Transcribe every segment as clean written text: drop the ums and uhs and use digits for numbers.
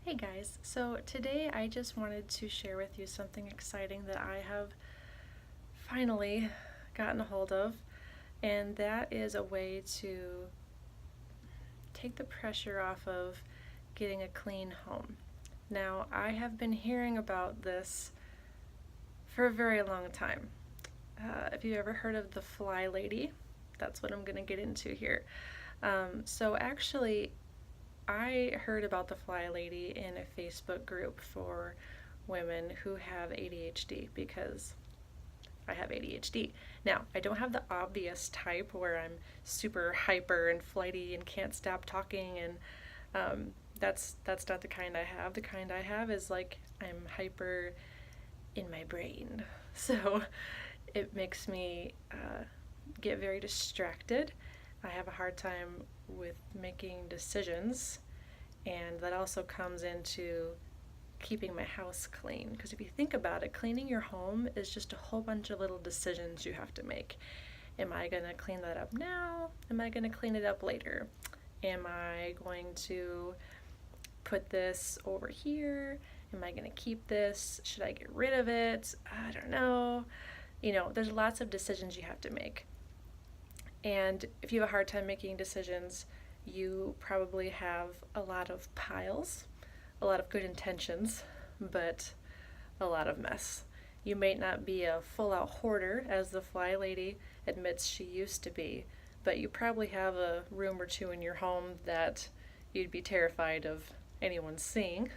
Hey guys, so today I just wanted to share with you something exciting that I have finally gotten a hold of, and that is a way to take the pressure off of getting a clean home. Now, I have been hearing about this for a very long time. If you've ever heard of the FlyLady, that's what I'm going to get into here. So actually, I heard about the FlyLady in a Facebook group for women who have ADHD because I have ADHD. Now, I don't have the obvious type where I'm super hyper and flighty and can't stop talking, and that's not the kind I have. The kind I have is like I'm hyper in my brain, so it makes me get very distracted. I have a hard time with making decisions, and that also comes into keeping my house clean. Because if you think about it, cleaning your home is just a whole bunch of little decisions you have to make. Am I going to clean that up now? Am I going to clean it up later? Am I going to put this over here? Am I going to keep this? Should I get rid of it? I don't know. There's lots of decisions you have to make. And if you have a hard time making decisions, you probably have a lot of piles, a lot of good intentions, but a lot of mess. You may not be a full-out hoarder, as the FlyLady admits she used to be, but you probably have a room or two in your home that you'd be terrified of anyone seeing.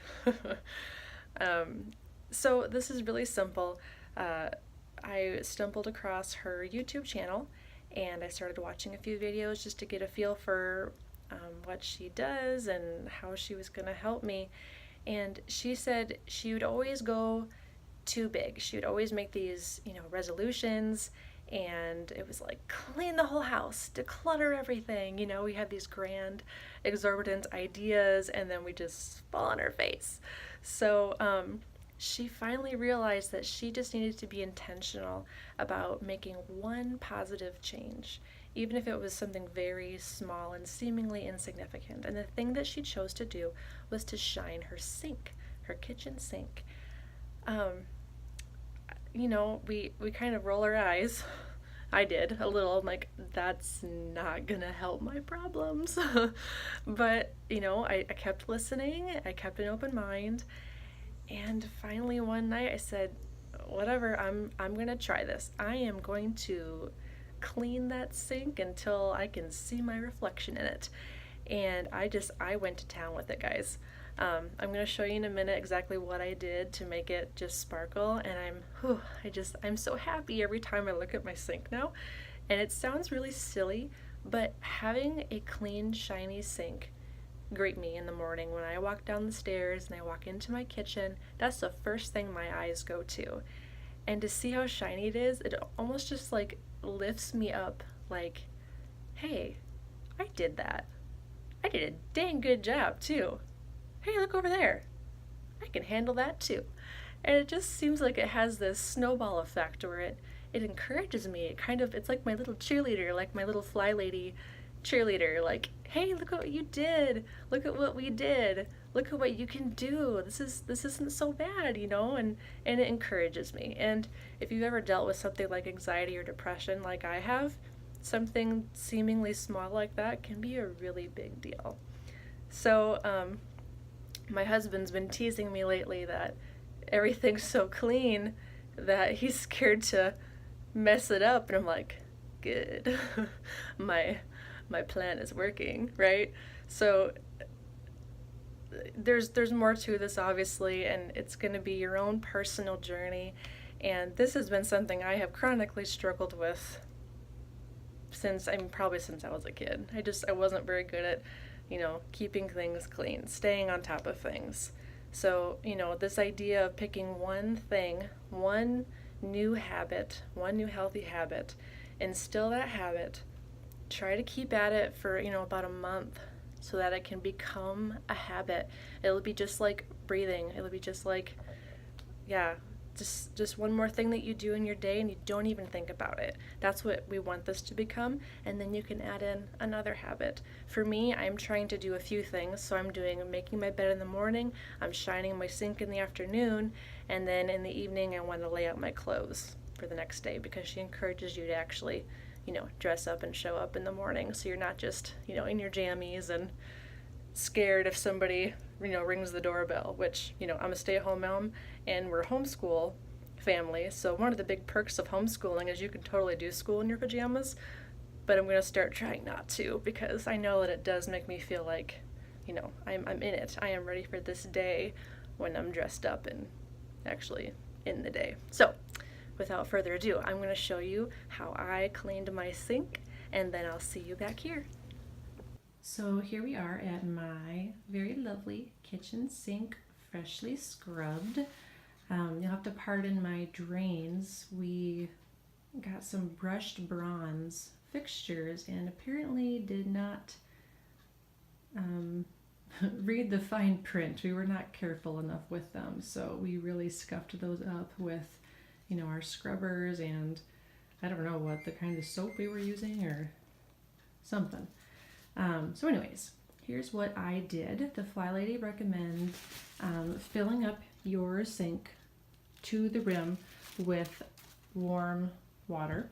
So this is really simple. I stumbled across her YouTube channel, and I started watching a few videos just to get a feel for what she does and how she was going to help me. And she said she would always go too big. She would always make these, resolutions, and it was like clean the whole house, declutter everything. We have these grand, exorbitant ideas, and then we just fall on our face. So she finally realized that she just needed to be intentional about making one positive change, even if it was something very small and seemingly insignificant. And the thing that she chose to do was to shine her sink, her kitchen sink. We kind of roll our eyes. I did a little. I'm like, that's not gonna help my problems. But, I kept listening, I kept an open mind, and finally one night I said, whatever, I'm gonna try this. I am going to clean that sink until I can see my reflection in it. And I went to town with it, guys. I'm going to show you in a minute exactly what I did to make it just sparkle, and I'm so happy every time I look at my sink now. And it sounds really silly, but having a clean, shiny sink greet me in the morning when I walk down the stairs and I walk into my kitchen, that's the first thing my eyes go to. And to see how shiny it is, it almost just like lifts me up, like, hey, I did that. I did a dang good job too. Hey, look over there. I can handle that too. And it just seems like it has this snowball effect where it encourages me. It's like my little cheerleader, like my little FlyLady cheerleader, like, hey, look at what you did. Look at what we did. Look at what you can do. This isn't so bad, and it encourages me. And if you've ever dealt with something like anxiety or depression like I have, something seemingly small like that can be a really big deal. So, my husband's been teasing me lately that everything's so clean that he's scared to mess it up, and I'm like, good. my plan is working, right? So there's more to this, obviously, and it's going to be your own personal journey. And this has been something I have chronically struggled with probably since I was a kid. I wasn't very good at, keeping things clean, staying on top of things. So, this idea of picking one thing, one new habit, one new healthy habit, instill that habit, try to keep at it for, about a month so that it can become a habit. It'll be just like breathing. It'll be just like, yeah, just one more thing that you do in your day and you don't even think about it. That's what we want this to become, and then you can add in another habit. For me, I'm trying to do a few things. So I'm making my bed in the morning, I'm shining my sink in the afternoon, and then in the evening I want to lay out my clothes for the next day, because she encourages you to actually, dress up and show up in the morning, so you're not just, in your jammies and scared if somebody, rings the doorbell, which, I'm a stay-at-home mom and we're a homeschool family. So one of the big perks of homeschooling is you can totally do school in your pajamas, but I'm going to start trying not to, because I know that it does make me feel like, I'm in it. I am ready for this day when I'm dressed up and actually in the day. So without further ado, I'm going to show you how I cleaned my sink, and then I'll see you back here. So here we are at my very lovely kitchen sink, freshly scrubbed. You'll have to pardon my drains. We got some brushed bronze fixtures and apparently did not read the fine print. We were not careful enough with them, so we really scuffed those up with, our scrubbers, and I don't know what the kind of soap we were using or something. So anyways, here's what I did. The FlyLady recommends filling up your sink to the rim with warm water.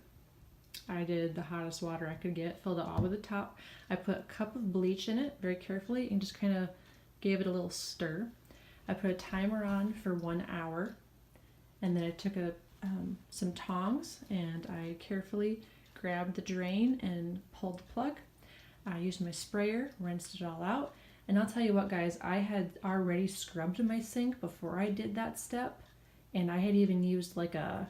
I did the hottest water I could get, filled it all with the top. I put a cup of bleach in it very carefully and just kind of gave it a little stir. I put a timer on for 1 hour, and then I took some tongs and I carefully grabbed the drain and pulled the plug. I used my sprayer, rinsed it all out, and I'll tell you what, guys, I had already scrubbed my sink before I did that step, and I had even used like a,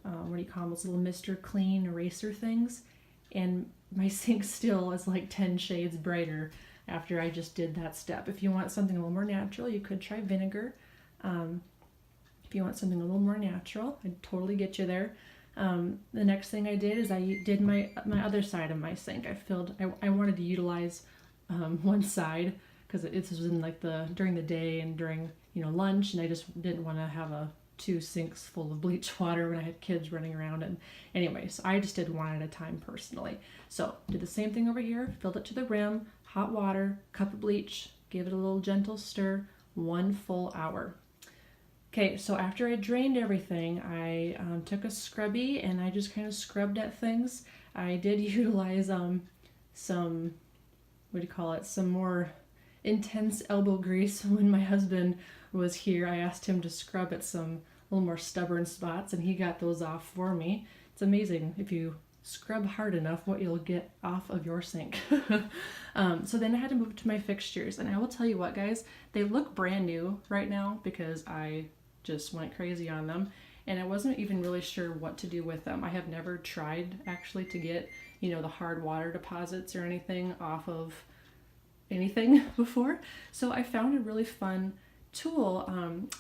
what do you call them, those little Mr. Clean eraser things, and my sink still is like 10 shades brighter after I just did that step. If you want something a little more natural, you could try vinegar. If you want something a little more natural, I'd totally get you there. The next thing I did is I did my other side of my sink. I wanted to utilize one side because this was in like during the day and during lunch, and I just didn't want to have 2 sinks full of bleach water when I had kids running around. And anyways, I just did one at a time personally. So did the same thing over here, filled it to the rim, hot water, cup of bleach, gave it a little gentle stir, 1 full hour. Okay, so after I drained everything, I took a scrubby and I just kind of scrubbed at things. I did utilize some, some more intense elbow grease. When my husband was here, I asked him to scrub at some little more stubborn spots, and he got those off for me. It's amazing if you scrub hard enough what you'll get off of your sink. So then I had to move to my fixtures, and I will tell you what, guys, they look brand new right now because I just went crazy on them, and I wasn't even really sure what to do with them. I have never tried actually to get the hard water deposits or anything off of anything before, so I found a really fun tool.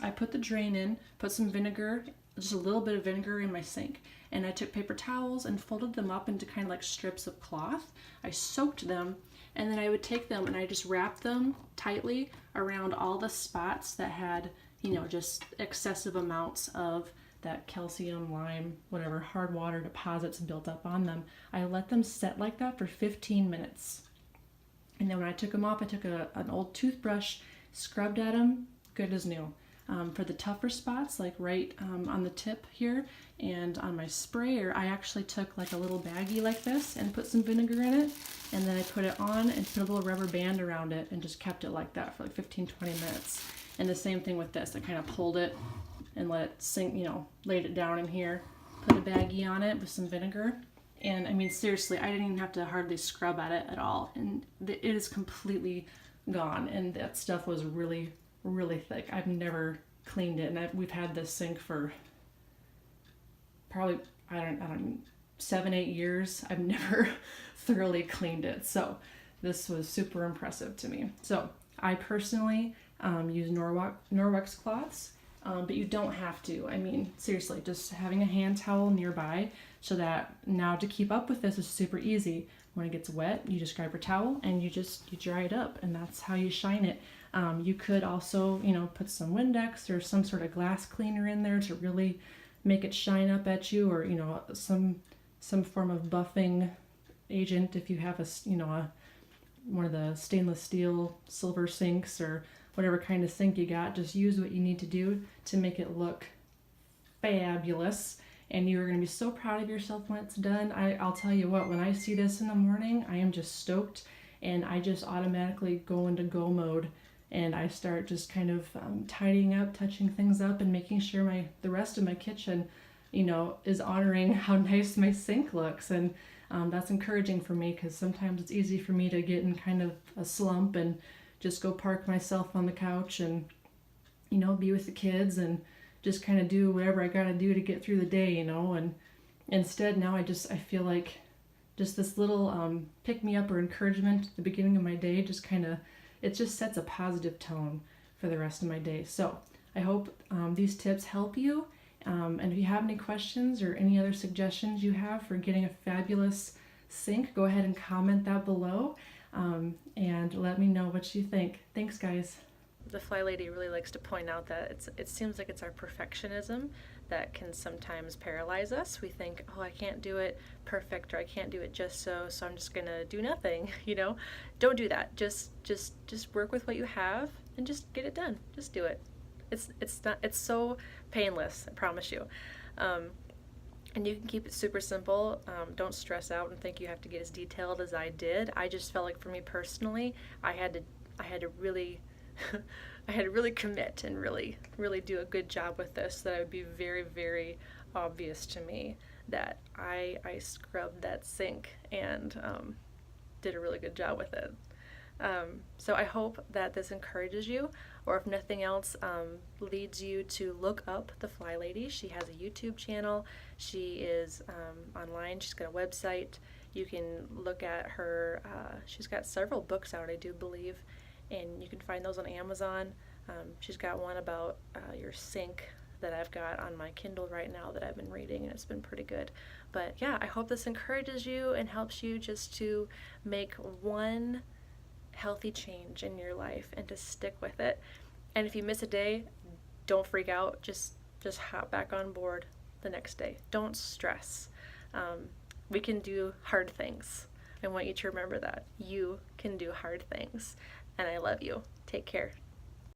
I put the drain in, put some vinegar, just a little bit of vinegar in my sink, and I took paper towels and folded them up into kind of like strips of cloth. I soaked them, and then I would take them and I just wrapped them tightly around all the spots that had just excessive amounts of that calcium, lime, whatever, hard water deposits built up on them. I let them set like that for 15 minutes. And then when I took them off, I took an old toothbrush, scrubbed at them, good as new. For the tougher spots, like right on the tip here and on my sprayer, I actually took like a little baggie like this and put some vinegar in it, and then I put it on and put a little rubber band around it and just kept it like that for like 15-20 minutes. And the same thing with this. I kind of pulled it and let it sink, laid it down in here, put a baggie on it with some vinegar. And I mean, seriously, I didn't even have to hardly scrub at it at all. And it is completely gone. And that stuff was really, really thick. I've never cleaned it. And we've had this sink for probably, I don't 7-8 years. I've never thoroughly cleaned it. So this was super impressive to me. So I personally use Norwex cloths, but you don't have to. I mean, seriously, just having a hand towel nearby so that now to keep up with this is super easy. when it gets wet, you just grab your towel and you dry it up, and that's how you shine it. You could also, put some Windex or some sort of glass cleaner in there to really make it shine up at you, or some form of buffing agent if you have one of the stainless steel silver sinks or whatever kind of sink you got. Just use what you need to do to make it look fabulous, and you're going to be so proud of yourself when it's done. I'll tell you what, when I see this in the morning, I am just stoked, and I just automatically go into go mode, and I start just kind of tidying up, touching things up, and making sure the rest of my kitchen, is honoring how nice my sink looks. And that's encouraging for me, because sometimes it's easy for me to get in kind of a slump and just go park myself on the couch and, be with the kids and just kind of do whatever I gotta do to get through the day, and instead now I feel like just this little pick me up or encouragement at the beginning of my day it just sets a positive tone for the rest of my day. So I hope these tips help you. And if you have any questions or any other suggestions you have for getting a fabulous sink, go ahead and comment that below, and let me know what you think. Thanks, guys. The FlyLady really likes to point out that it seems like it's our perfectionism that can sometimes paralyze us. We think, oh, I can't do it perfect, or I can't do it so I'm just gonna do nothing. Don't do that. Just work with what you have and just get it done. Just do it. It's so painless, I promise you. And you can keep it super simple. Don't stress out and think you have to get as detailed as I did. I just felt like, for me personally, I had to really I had to really commit and really do a good job with this, that it would be very, very obvious to me that I scrubbed that sink and did a really good job with it. So I hope that this encourages you, or if nothing else, leads you to look up the FlyLady. She has a YouTube channel. She is online. She's got a website. You can look at her. She's got several books out, I do believe, and you can find those on Amazon. She's got one about your sink that I've got on my Kindle right now that I've been reading, and it's been pretty good. But yeah, I hope this encourages you and helps you just to make one healthy change in your life and to stick with it. And if you miss a day, don't freak out. Just hop back on board the next day. Don't stress. We can do hard things. I want you to remember that. You can do hard things. And I love you. Take care.